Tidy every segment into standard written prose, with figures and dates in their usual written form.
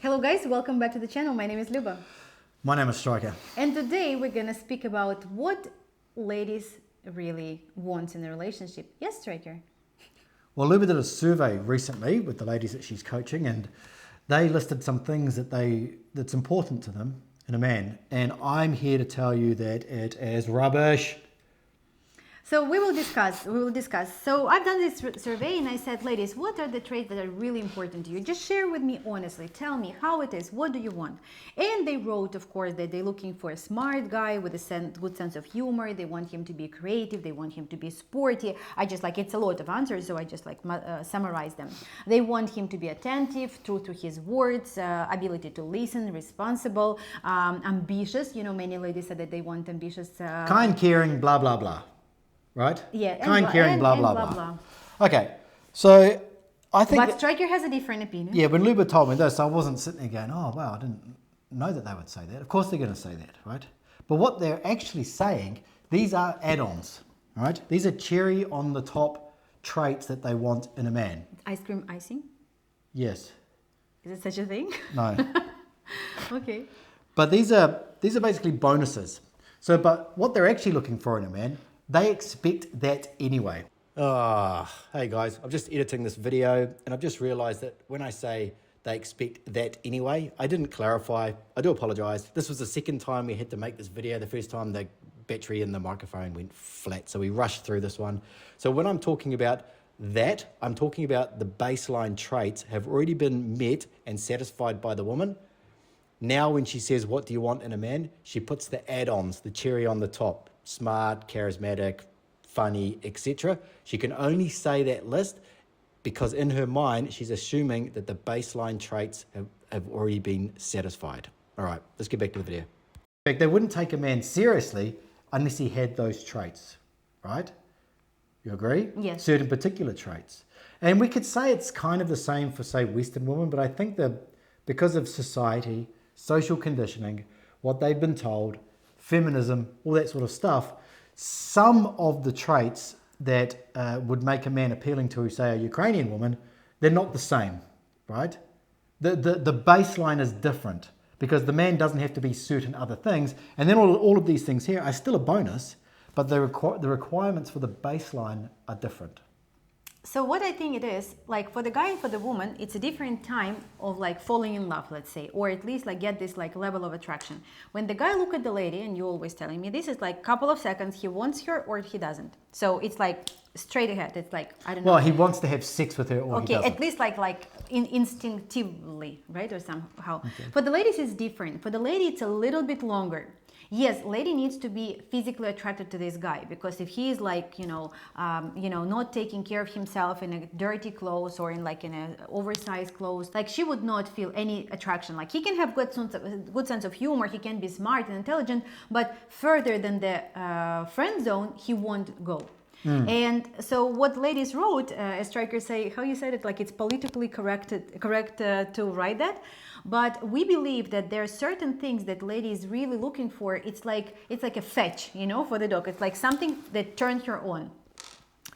Hello guys, welcome back to the channel. My name is Luba. My name is Striker. And today we're gonna speak about what ladies really want in a relationship. Yes, Striker? Well, Luba did a survey recently with the ladies that she's coaching, and they listed some things that's important to them in a man. And I'm here to tell you that it is rubbish. So we will discuss. So I've done this survey and I said, ladies, what are the traits that are really important to you? Just share with me honestly. Tell me how it is. What do you want? And they wrote, of course, that they're looking for a smart guy with a good sense of humor. They want him to be creative. They want him to be sporty. It's a lot of answers, so I just summarize them. They want him to be attentive, true to his words, ability to listen, responsible, ambitious. You know, many ladies said that they want ambitious. Kind, caring, blah, blah, blah. Right? Yeah. Kind, caring, blah, blah, blah. Okay, so I think... But Striker has a different opinion. Yeah, when Luba told me this, I wasn't sitting there going, oh, wow, I didn't know that they would say that. Of course they're going to say that, right? But what they're actually saying, these are add-ons, right? These are cherry on the top traits that they want in a man. Ice cream icing? Yes. Is it such a thing? No. Okay. But these are basically bonuses. So, but what they're actually looking for in a man, they expect that anyway. Hey guys, I'm just editing this video and I've just realized that when I say they expect that anyway, I didn't clarify. I do apologize. This was the second time we had to make this video. The first time the battery in the microphone went flat, so we rushed through this one. So when I'm talking about that, I'm talking about the baseline traits have already been met and satisfied by the woman. Now when she says, what do you want in a man? She puts the add-ons, the cherry on the top. Smart, charismatic, funny, etc. She can only say that list because in her mind, she's assuming that the baseline traits have already been satisfied. All right, let's get back to the video. In fact, they wouldn't take a man seriously unless he had those traits, right? You agree? Yes. Certain particular traits. And we could say it's kind of the same for, say, Western women, but I think that because of society, social conditioning, what they've been told, feminism, all that sort of stuff, some of the traits that would make a man appealing to, say, a Ukrainian woman, they're not the same, right? The baseline is different because the man doesn't have to be certain other things. And then all of these things here are still a bonus, but the requirements for the baseline are different. So what I think it is, like for the guy and for the woman, it's a different time of like falling in love, let's say, or at least like get this like level of attraction. When the guy look at the lady, and you're always telling me this is like a couple of seconds, he wants her or he doesn't. So it's like straight ahead. It's like, I don't know. Well, he wants to have sex with her or he doesn't. At least instinctively, right? Or somehow. Okay. For the ladies, it's different. For the lady, it's a little bit longer. Yes, lady needs to be physically attracted to this guy because if he is like, not taking care of himself in a dirty clothes or in a oversized clothes, like she would not feel any attraction. Like he can have good sense of humor, he can be smart and intelligent, but further than the friend zone, he won't go. And so what ladies wrote, as Striker say, how you said it, like it's politically correct to write that. But we believe that there are certain things that ladies really looking for. It's like a fetch, for the dog. It's like something that turns her on.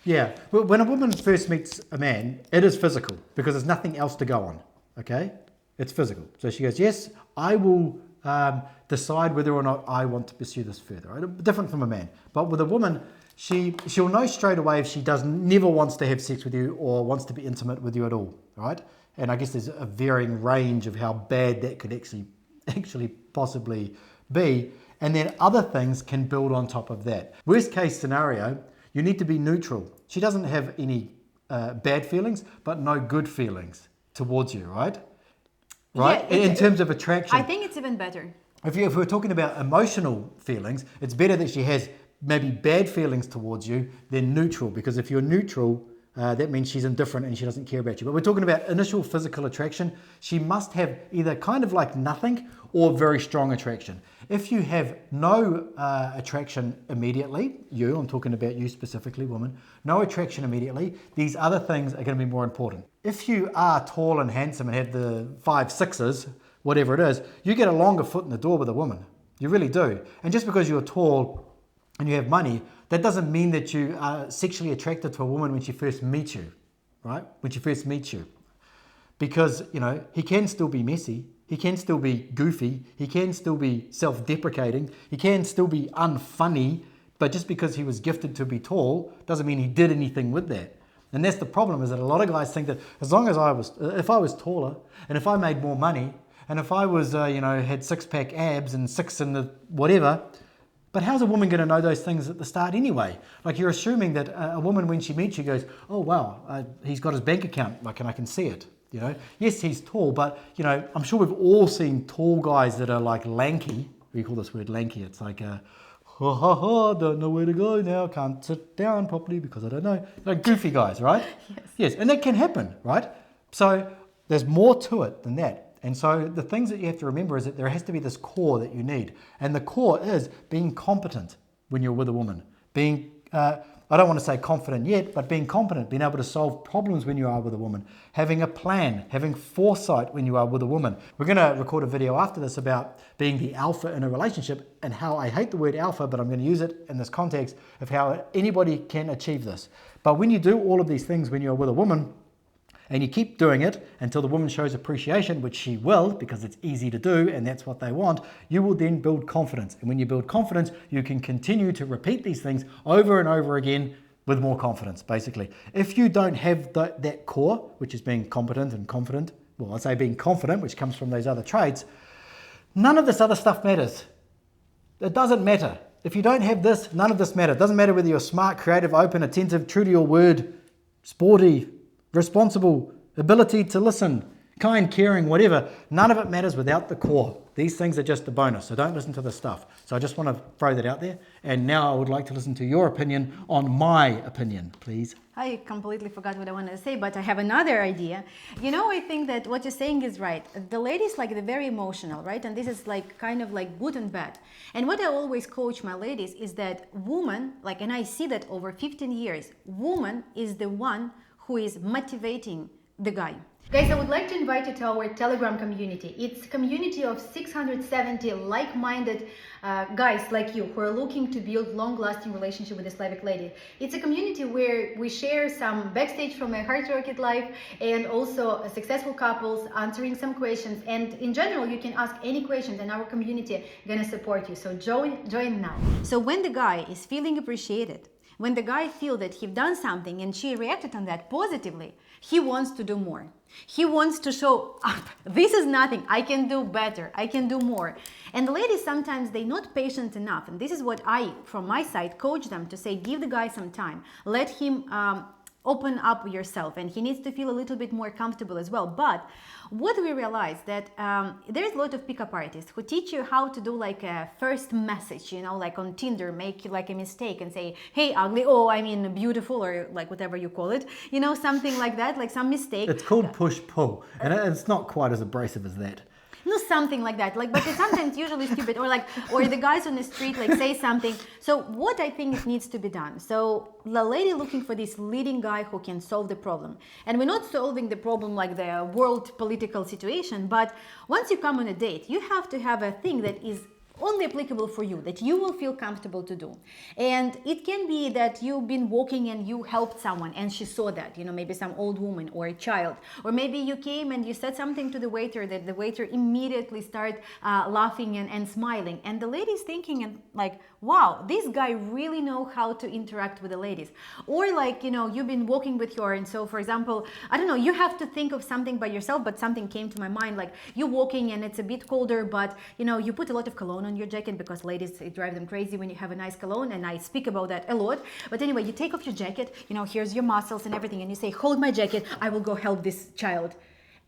Yeah, but when a woman first meets a man, it is physical because there's nothing else to go on, okay? It's physical. So she goes, yes, I will decide whether or not I want to pursue this further. Right? Different from a man. But with a woman, she'll know straight away if she never wants to have sex with you or wants to be intimate with you at all, right? And I guess there's a varying range of how bad that could actually possibly be. And then other things can build on top of that. Worst case scenario, you need to be neutral. She doesn't have any bad feelings, but no good feelings towards you, right? Right? Yeah, in terms of attraction. I think it's even better. If we're talking about emotional feelings, it's better that she has maybe bad feelings towards you than neutral, because if you're neutral, that means she's indifferent and she doesn't care about you. But we're talking about initial physical attraction. She must have either kind of like nothing or very strong attraction. If you have no attraction immediately, I'm talking about you specifically, woman, no attraction immediately, these other things are going to be more important. If you are tall and handsome and have the 5'6", whatever it is, you get a longer foot in the door with a woman. You really do. And just because you're tall and you have money, that doesn't mean that you are sexually attracted to a woman when she first meets you, right? When she first meets you. Because, he can still be messy. He can still be goofy. He can still be self-deprecating. He can still be unfunny. But just because he was gifted to be tall doesn't mean he did anything with that. And that's the problem, is that a lot of guys think that as long as if I was taller, and if I made more money, and if I was, had six-pack abs and six in the whatever, but how's a woman going to know those things at the start anyway? Like, you're assuming that a woman, when she meets you, goes, oh, wow, he's got his bank account, like, and I can see it. Yes, he's tall, but, I'm sure we've all seen tall guys that are like lanky. We call this word lanky. It's like, don't know where to go now, can't sit down properly because I don't know. Like goofy guys, right? Yes, and that can happen, right? So there's more to it than that. And so the things that you have to remember is that there has to be this core that you need. And the core is being competent when you're with a woman. Being, I don't want to say confident yet, but being competent, being able to solve problems when you are with a woman. Having a plan, having foresight when you are with a woman. We're going to record a video after this about being the alpha in a relationship and how I hate the word alpha, but I'm going to use it in this context of how anybody can achieve this. But when you do all of these things when you're with a woman, and you keep doing it until the woman shows appreciation, which she will, because it's easy to do and that's what they want, you will then build confidence. And when you build confidence, you can continue to repeat these things over and over again with more confidence, basically. If you don't have that core, which is being competent and confident, well, I'd say being confident, which comes from those other traits, none of this other stuff matters. It doesn't matter. If you don't have this, none of this matters. It doesn't matter whether you're smart, creative, open, attentive, true to your word, sporty, responsible, ability to listen, kind, caring, whatever. None of it matters without the core. These things are just a bonus, so don't listen to this stuff. So I just want to throw that out there. And now I would like to listen to your opinion on my opinion, please. I completely forgot what I wanted to say, but I have another idea. I think that what you're saying is right. The ladies, they're very emotional, right? And this is kind of good and bad. And what I always coach my ladies is that woman, and I see that over 15 years, woman is the one who is motivating the guy. Guys, I would like to invite you to our Telegram community. It's a community of 670 like-minded guys like you who are looking to build long-lasting relationship with a Slavic lady. It's a community where we share some backstage from my hard rocket life and also successful couples answering some questions. And in general, you can ask any questions and our community is gonna support you. So join now. So when the guy is feeling appreciated, when the guy feels that he's done something and she reacted on that positively, he wants to do more. He wants to show up. This is nothing. I can do better. I can do more. And the ladies, sometimes they're not patient enough. And this is what I, from my side, coach them to say, give the guy some time. Let him open up yourself, and he needs to feel a little bit more comfortable as well. But what we realize that there's a lot of pickup artists who teach you how to do a first message, on Tinder, make a mistake and say, hey, ugly, oh, I mean beautiful, or whatever you call it, something like that, some mistake. It's called push-pull, and it's not quite as abrasive as that. No, something like that. But it's sometimes usually stupid, or the guys on the street say something. So what I think needs to be done. So the lady looking for this leading guy who can solve the problem. And we're not solving the problem like the world political situation, but once you come on a date, you have to have a thing that is only applicable for you, that you will feel comfortable to do. And it can be that you've been walking and you helped someone and she saw that, maybe some old woman or a child, or maybe you came and you said something to the waiter that the waiter immediately started laughing and smiling, and the lady's thinking and wow, this guy really know how to interact with the ladies. Or you've been walking with your, and so for example, I don't know, you have to think of something by yourself, but something came to my mind, you're walking and it's a bit colder, but you put a lot of cologne on your jacket, because ladies, it drives them crazy when you have a nice cologne, and I speak about that a lot. But anyway, you take off your jacket, here's your muscles and everything, and you say, hold my jacket, I will go help this child.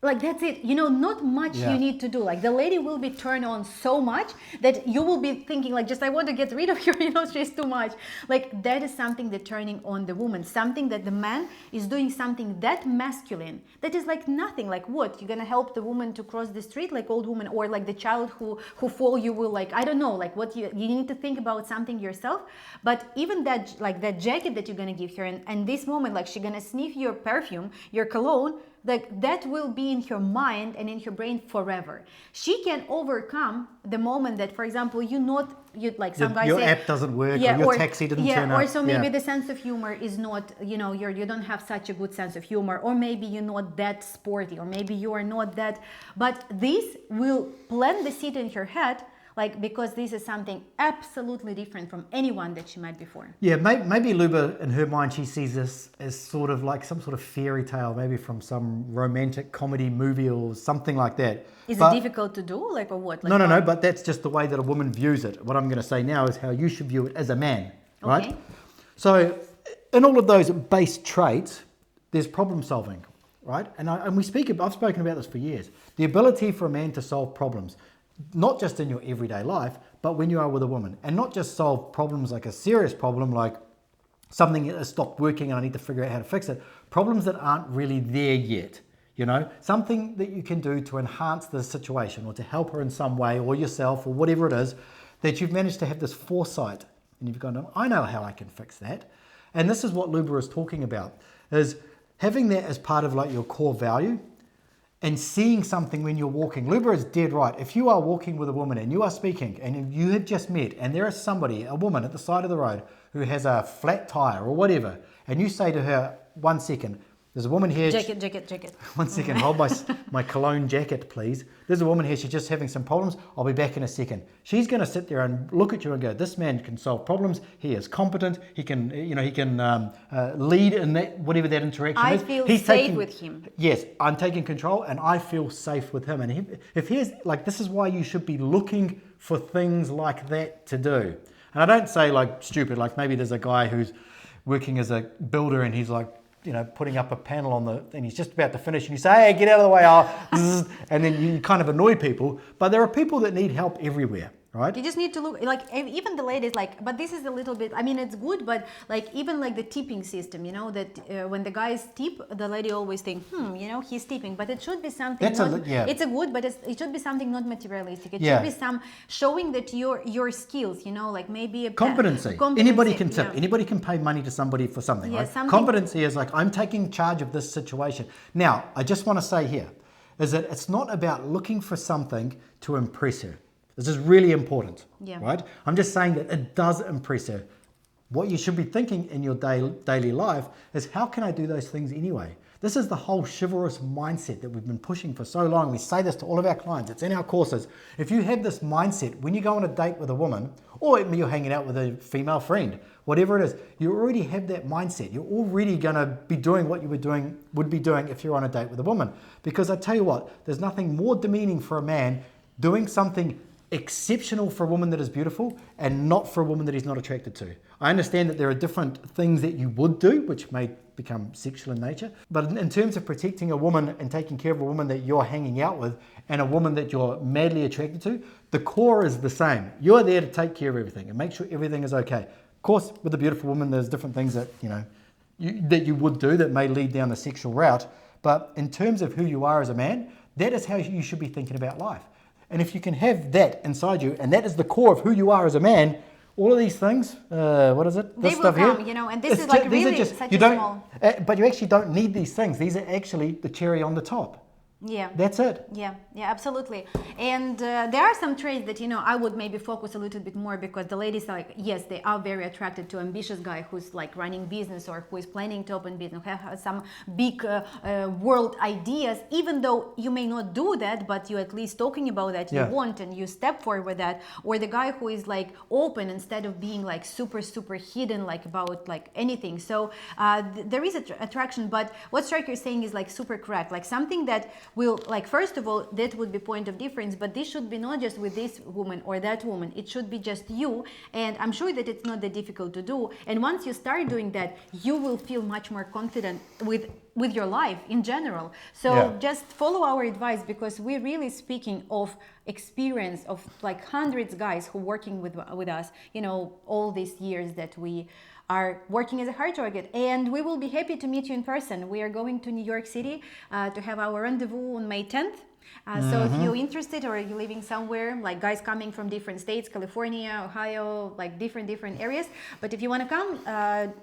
That's it. Not much you need to do. The lady will be turned on so much that you will be thinking I want to get rid of her, she's too much. That is something that turning on the woman, something that the man is doing something that masculine, that is nothing. What? You're going to help the woman to cross the street, old woman, or the child who fall, you will I don't know, what you need to think about something yourself. But even that, that jacket that you're going to give her, and this moment, she's going to sniff your perfume, your cologne, like that will be in her mind and in her brain forever. She can overcome the moment that, for example, like some guys your say, app doesn't work, or your taxi didn't turn up. or so maybe the sense of humor is not, you don't have such a good sense of humor, or maybe you're not that sporty, or maybe you are not that, but this will plant the seed in her head, like, because this is something absolutely different from anyone that she met before. Yeah, maybe Luba, in her mind, she sees this as sort of like some sort of fairy tale, maybe from some romantic comedy movie or something like that. Is it difficult to do, like, or what? Like, no, but that's just the way that a woman views it. What I'm going to say now is how you should view it as a man, right? Okay. So in all of those base traits, there's problem solving, right? And I've spoken about this for years. The ability for a man to solve problems, not just in your everyday life, but when you are with a woman, and not just solve problems like a serious problem, like something that has stopped working and I need to figure out how to fix it. Problems that aren't really there yet, something that you can do to enhance the situation or to help her in some way, or yourself, or whatever it is, that you've managed to have this foresight and you've gone, I know how I can fix that. And this is what Luba is talking about, is having that as part of like your core value. And seeing something when you're walking. Luba is dead right. If you are walking with a woman and you are speaking and you have just met and there is somebody, a woman at the side of the road who has a flat tire or whatever, and you say to her, 1 second, there's a woman here. Jacket. 1 second, hold my cologne jacket, please. There's a woman here, she's just having some problems. I'll be back in a second. She's going to sit there and look at you and go, this man can solve problems. He is competent. He can, lead in that, whatever that interaction is. I feel safe with him. Yes, I'm taking control and I feel safe with him. And if he's like, this is why you should be looking for things like that to do. And I don't say like stupid, like maybe there's a guy who's working as a builder and he's like, putting up a panel and he's just about to finish and you say, hey, get out of the way, and then you kind of annoy people. But there are people that need help everywhere, right? You just need to look, like, even the ladies, like, but this is a little bit, I mean, it's good, but like, even like the tipping system, that when the guys tip, the lady always think, he's tipping, but it should be something, it's a good, but it should be something not materialistic. It should be some showing that your skills, like maybe competency. Anybody can tip. Anybody can pay money to somebody for something, right? Competency is like, I'm taking charge of this situation. Now, I just want to say here, is that it's not about looking for something to impress her. This is really important, right? I'm just saying that it does impress her. What you should be thinking in your daily life is, how can I do those things anyway? This is the whole chivalrous mindset that we've been pushing for so long. We say this to all of our clients. It's in our courses. If you have this mindset, when you go on a date with a woman, or you're hanging out with a female friend, whatever it is, you already have that mindset. You're already going to be doing what you would be doing if you're on a date with a woman. Because I tell you what, there's nothing more demeaning for a man doing something exceptional for a woman that is beautiful and not for a woman that he's not attracted to. I understand that there are different things that you would do which may become sexual in nature, but in terms of protecting a woman and taking care of a woman that you're hanging out with and a woman that you're madly attracted to, the core is the same. You're there to take care of everything and make sure everything is okay. Of course, with a beautiful woman, there's different things that that you would do that may lead down the sexual route, but in terms of who you are as a man, that is how you should be thinking about life. And if you can have that inside you, and that is the core of who you are as a man, all of these things, what is it? This stuff come, here, and this is like really such a small... But you actually don't need these things. These are actually the cherry on the top. Yeah. That's it. Yeah, absolutely. And there are some traits that, I would maybe focus a little bit more, because the ladies are like, yes, they are very attracted to ambitious guy who's like running business or who is planning to open business, have some big world ideas, even though you may not do that, but you at least talking about that, you want, and you step forward with that. Or the guy who is like open instead of being like super hidden, like about like anything. So there is attraction, but what Striker is saying is like super correct, like something that will, like, first of all, that would be point of difference, but this should be not just with this woman or that woman, it should be just you. And I'm sure that it's not that difficult to do, and once you start doing that, you will feel much more confident with your life in general. So just follow our advice, because we're really speaking of experience of like hundreds of guys who working with us, all these years that we are working as a hard target. And we will be happy to meet you in person. We are going to New York City to have our rendezvous on May 10th. So if you're interested or you're living somewhere, like guys coming from different states, California, Ohio, like different areas. But if you want to come,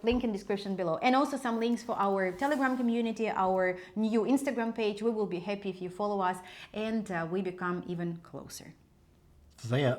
link in description below. And also some links for our Telegram community, our new Instagram page. We will be happy if you follow us and we become even closer. See ya.